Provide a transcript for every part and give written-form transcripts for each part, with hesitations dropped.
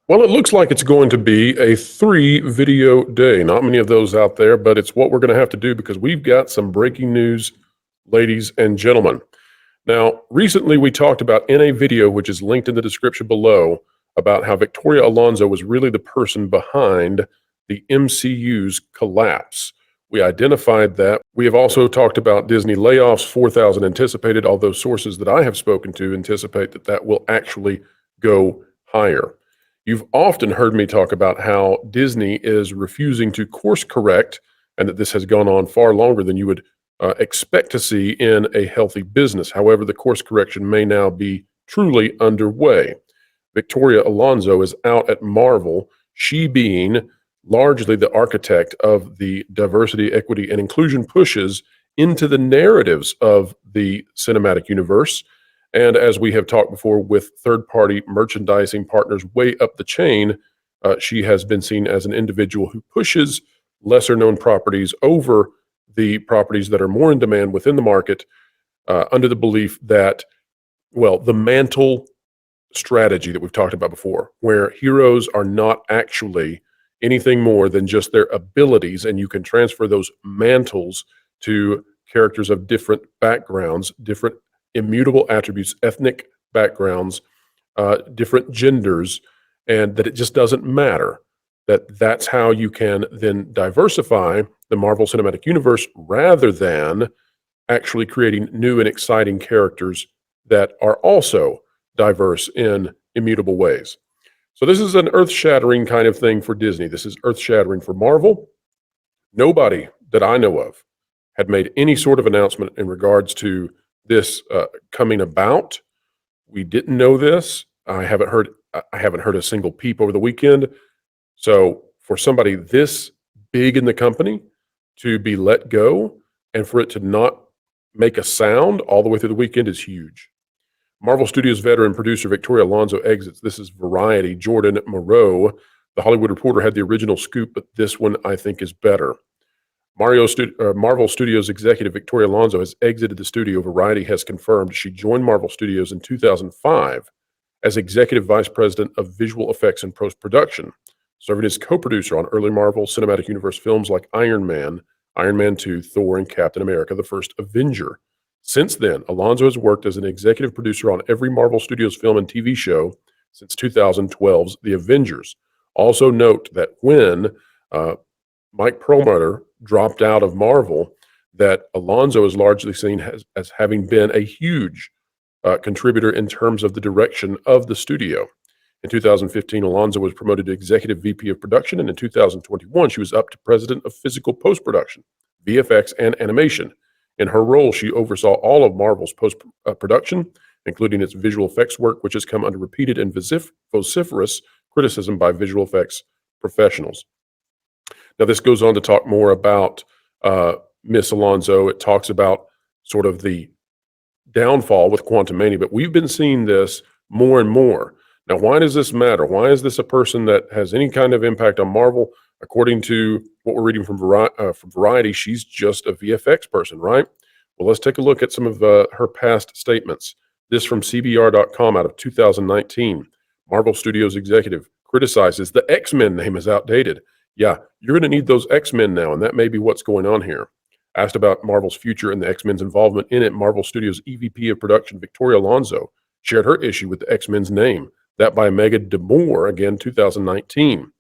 Well, it looks like it's going to be a 3-video day. Not many of those out there, but it's what we're going to have to do because we've got some breaking news, ladies and gentlemen. Now, recently we talked about in a video, which is linked in the description below, about how Victoria Alonso was really the person behind the MCU's collapse. We identified that. We have also talked about Disney layoffs, 4,000 anticipated, although sources that I have spoken to anticipate that that will actually go higher. You've often heard me talk about how Disney is refusing to course correct and that this has gone on far longer than you would expect to see in a healthy business. However, the course correction may now be truly underway. Victoria Alonso is out at Marvel, she being largely the architect of the diversity, equity, and inclusion pushes into the narratives of the cinematic universe. And as we have talked before with third-party merchandising partners way up the chain, she has been seen as an individual who pushes lesser-known properties over the properties that are more in demand within the market under the belief that, well, the Mantle Strategy that we've talked about before, where heroes are not actually anything more than just their abilities, and you can transfer those mantles to characters of different backgrounds, different immutable attributes, ethnic backgrounds, different genders, and that it just doesn't matter. That's how you can then diversify the Marvel Cinematic Universe rather than actually creating new and exciting characters that are also diverse in immutable ways. So this is an earth-shattering kind of thing for Disney. This is earth-shattering for Marvel. Nobody that I know of had made any sort of announcement in regards to this coming about. We didn't know this. I haven't heard a single peep over the weekend. So for somebody this big in the company to be let go and for it to not make a sound all the way through the weekend is huge. Marvel Studios veteran producer Victoria Alonso exits. This is Variety. Jordan Moreau, the Hollywood Reporter, had the original scoop, but this one I think is better. Marvel Studios executive Victoria Alonso has exited the studio. Variety has confirmed she joined Marvel Studios in 2005 as executive vice president of visual effects and post-production, serving as co-producer on early Marvel Cinematic Universe films like Iron Man, Iron Man 2, Thor, and Captain America, the First Avenger. Since then, Alonso has worked as an executive producer on every Marvel Studios film and TV show since 2012's The Avengers. Also note that when Mike Perlmutter dropped out of Marvel, that Alonso is largely seen as having been a huge contributor in terms of the direction of the studio. In 2015, Alonso was promoted to executive VP of production, and in 2021, she was up to president of physical post-production, VFX, and animation. In her role, she oversaw all of Marvel's post-production, including its visual effects work, which has come under repeated and vociferous criticism by visual effects professionals. Now, this goes on to talk more about Miss Alonso. It talks about sort of the downfall with Quantumania, but we've been seeing this more and more. Now, why does this matter? Why is this a person that has any kind of impact on Marvel? According to what we're reading from Variety, she's just a VFX person, right? Well, let's take a look at some of her past statements. This from CBR.com out of 2019. Marvel Studios executive criticizes the X-Men name is outdated. Yeah, you're going to need those X-Men now, and that may be what's going on here. Asked about Marvel's future and the X-Men's involvement in it, Marvel Studios EVP of production Victoria Alonso shared her issue with the X-Men's name. That by Megan DeMoore, again, 2019.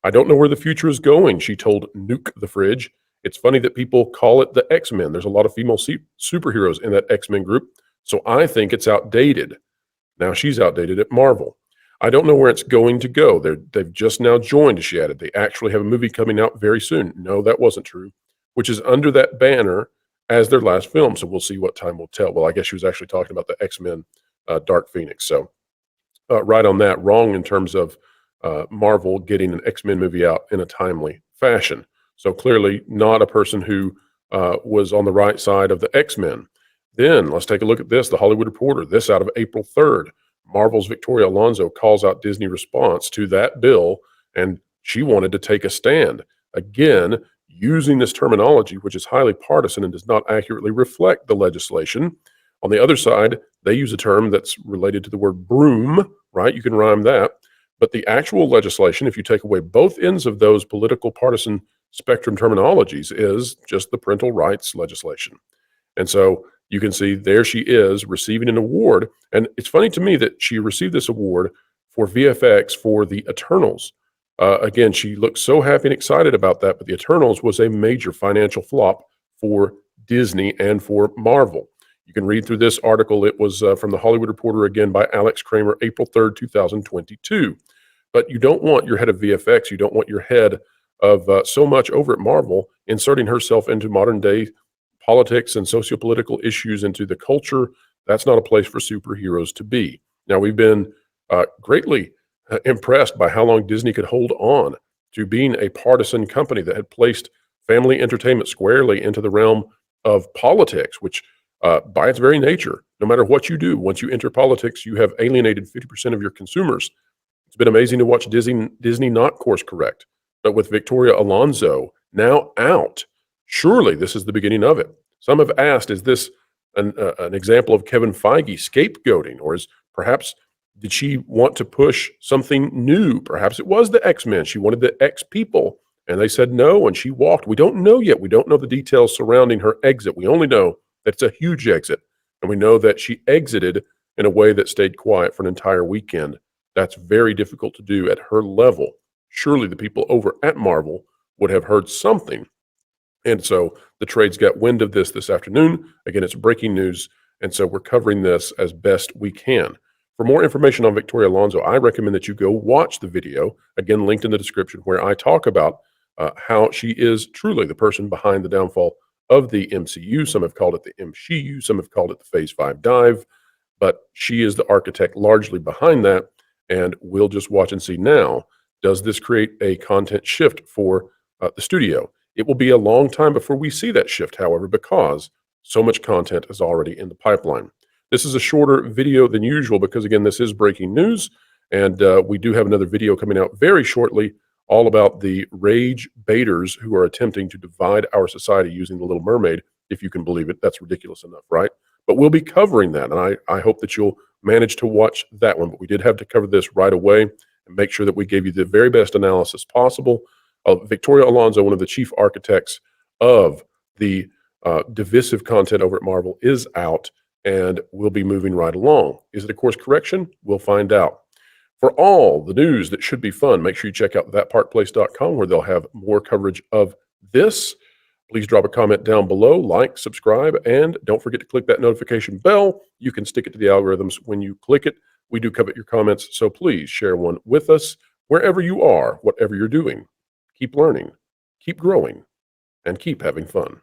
I don't know where the future is going, she told Nuke the Fridge. It's funny that people call it the X-Men. There's a lot of female superheroes in that X-Men group, so I think it's outdated. Now she's outdated at Marvel. I don't know where it's going to go. They've just now joined, she added. They actually have a movie coming out very soon. No, that wasn't true, which is under that banner as their last film, so we'll see what time will tell. Well, I guess she was actually talking about the X-Men Dark Phoenix, so right on that, wrong in terms of Marvel getting an X-Men movie out in a timely fashion. So clearly not a person who was on the right side of the X-Men. Then let's take a look at this, the Hollywood Reporter, this out of April 3rd. Marvel's Victoria Alonso calls out Disney response to that bill, and she wanted to take a stand. Again, using this terminology, which is highly partisan and does not accurately reflect the legislation. On the other side, they use a term that's related to the word broom, right? You can rhyme that. But the actual legislation, if you take away both ends of those political partisan spectrum terminologies, is just the parental rights legislation. And so you can see there she is receiving an award. And it's funny to me that she received this award for VFX for the Eternals. Again, she looked so happy and excited about that, but the Eternals was a major financial flop for Disney and for Marvel. You can read through this article. It was from the Hollywood Reporter, again by Alex Kramer, April 3rd, 2022. But you don't want your head of VFX, you don't want your head of so much over at Marvel inserting herself into modern day politics and sociopolitical issues, into the culture. That's not a place for superheroes to be. Now, we've been greatly impressed by how long Disney could hold on to being a partisan company that had placed family entertainment squarely into the realm of politics, which by its very nature, no matter what you do, once you enter politics, you have alienated 50% of your consumers. It's been amazing to watch Disney not course correct. But with Victoria Alonso now out, surely this is the beginning of it. Some have asked, is this an example of Kevin Feige scapegoating, or did she want to push something new? Perhaps it was the Xmen. She wanted the X people, and they said no, and she walked. We don't know yet. We don't know the details surrounding her exit. We only know that it's a huge exit, and we know that she exited in a way that stayed quiet for an entire weekend. That's very difficult to do at her level. Surely the people over at Marvel would have heard something. And so the trades got wind of this afternoon. Again, it's breaking news, and so we're covering this as best we can. For more information on Victoria Alonso, I recommend that you go watch the video, again, linked in the description, where I talk about how she is truly the person behind the downfall of the MCU. Some have called it the MCU, some have called it the Phase 5 dive, but she is the architect largely behind that, and we'll just watch and see now. Does this create a content shift for the studio? It will be a long time before we see that shift, however, because so much content is already in the pipeline. This is a shorter video than usual because, again, this is breaking news, and we do have another video coming out very shortly all about the rage baiters who are attempting to divide our society using The Little Mermaid, if you can believe it. That's ridiculous enough, right? But we'll be covering that, and I hope that you'll manage to watch that one. But we did have to cover this right away and make sure that we gave you the very best analysis possible. Victoria Alonso, one of the chief architects of the divisive content over at Marvel, is out, and we'll be moving right along. Is it a course correction? We'll find out. For all the news that should be fun, make sure you check out thatparkplace.com, where they'll have more coverage of this. Please drop a comment down below, like, subscribe, and don't forget to click that notification bell. You can stick it to the algorithms when you click it. We do covet your comments, so please share one with us wherever you are, whatever you're doing. Keep learning, keep growing, and keep having fun.